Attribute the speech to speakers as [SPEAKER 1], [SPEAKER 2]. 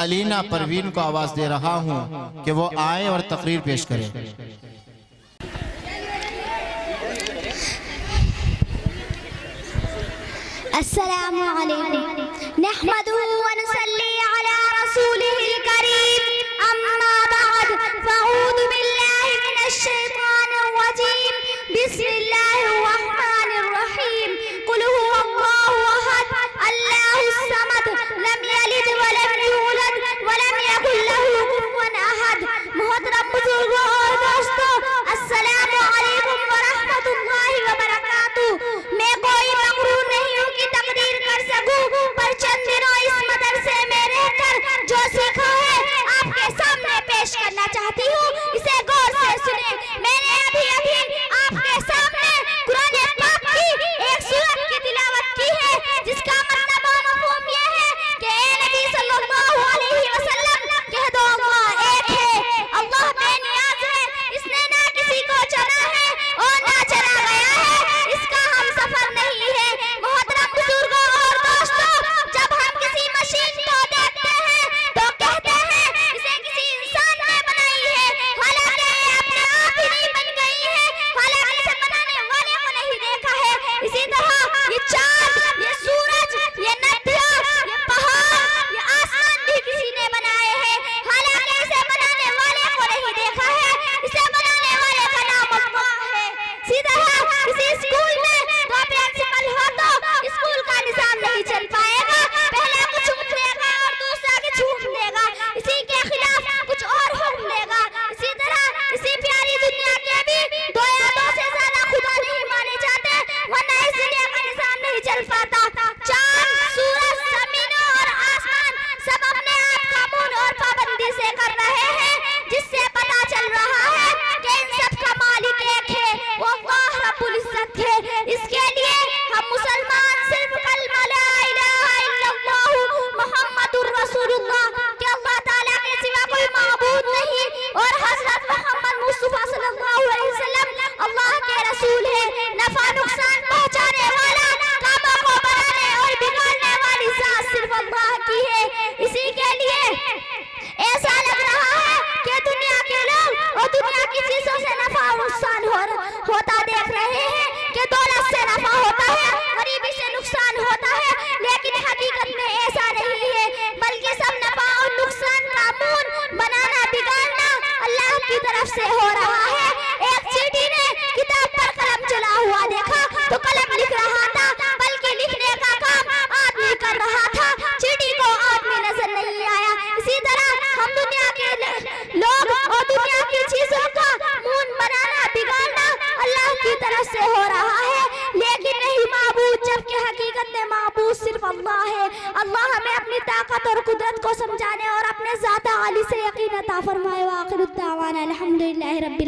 [SPEAKER 1] अलीना परवीन को आवाज दे रहा हूं कि वो आए और तकरीर पेश करें।
[SPEAKER 2] अस्सलामु अलैकुम नहमदुहु व नुसल्ली अला रसूलिहिल करीम अम्मा बाद फअऊज़ु बिल्लाहि मिनश शैतानिर रजीम बिस्मिल्लाहिर रहमानिर रहीम कुल हुवल्लाहु अहद अल्लाहुस समद लम यलिद व लम यूलद व लम यकुल लहू कुफुवन अहद। मोहतरम बुजुर्गों और दोस्तों, अस्सलामु अलैकुम व रहमतुल्लाहि व बरकातुहू। मैं कोई मगरूर नहीं हूँ कि तकरीर कर सकूं, पर चंद दिनों इस मदरसे में रहकर जो सीखा है आपके सामने पेश करना चाहती हूँ। इसे गौर से सुने। मैंने अभी आपके सामने कुरान पाक की एक सूरत की तिलावत की है, जिसका मतलब और मफ़हूम ये है कि ए नबी सल्लल्लाहु अलैहि वसल्लम कह दो अल्लाह एक है, अल्लाह बेनियाज है, इसने ना किसी को चुना है और ना चला गया है, इसका हम सफर नहीं है। मोहतरम बुजुर्गों और दोस्तों, जब हम किसी मशीन को देखते हैं तो कहते हैं इसे किसी इंसान ने बनाई है, हालांकि ये अपने आप ही नहीं बन गई है, हालांकि इसे बनाने वाले को नहीं देखा है। इसी तरह ये चांद, ये सूरज, ये नदियाँ, ये पहाड़, ये आसमान भी किसी ने बनाए हैं, हालांकि इसे बनाने वाले को नहीं देखा है, इसे बनाने वाले का नाम अल्लाह है। इसी तरह किसी स्कूल में दो प्रिंसिपल हो तो स्कूल का निजाम नहीं चल पाएगा, पहला कुछ हुक्म देगा और दूसरा कुछ हुक्म देगा, इसी के खिलाफ कुछ और हुक्म देगा। इसी तरह इसी प्यारी दुनिया के भी दो या दो से ज्यादा खुदा नहीं माने जाते, वरना इस दुनिया का निजाम नहीं चल पाता। चांद, सूरज, जमीन और आसमान सब अपने आप कानून और पाबंदी से कर रहे हैं, जिससे पता चल रहा है कि इन सब का मालिक एक है, वो अल्लाह रब्बुल इज्जत है। इसके लिए हम मुसलमान सिर्फ कलमा ला इलाहा इल्लल्लाह मुहम्मदुर रसूलुल्लाह कि अल्लाह ताला के सिवा कोई माबूद नहीं और हजरत मोहम्मद मुस्तफा सल्लल्लाहु अलैहि वसल्लम अल्लाह के रसूल है। नफा नुकसान पहुंचाने वाला, कामों को बनाने और बिगाड़ने वाली जात सिर्फ अल्लाह की है। इसी के लिए ऐसा लग रहा है कि दुनिया के लोग और दुनिया की चीजों से नफा और नुकसान होता देख रहे हैं कि दौलत से नफा होता है, गरीबी से नुकसान होता है, लेकिन हकीकत में ऐसा नहीं है, बल्कि सब नफा और नुकसान कानून बनाना बिगाड़ना अल्लाह की तरफ से हो रहा है। एक चींटी ने किताब पर कलम चला हुआ देखा तो कलम लिख रहा था, बल्कि लिखने का काम आदमी कर रहा था, चींटी को आदमी नजर नहीं आया। इसी तरह हम दुनिया के लोग और दुनिया की चीजों का मून बनाना बिगाड़ना अल्लाह की तरफ से हो रहा है, लेकिन नहीं माबूद, जबकि हकीकत में माबूद सिर्फ अल्लाह है। अल्लाह हमें अपनी ताकत और कुदरत को समझाने और अपने ज़ात आली से यकीन अता फरमाए। व आखिर दावाना अल्हम्दुलिल्लाहि रब्बिल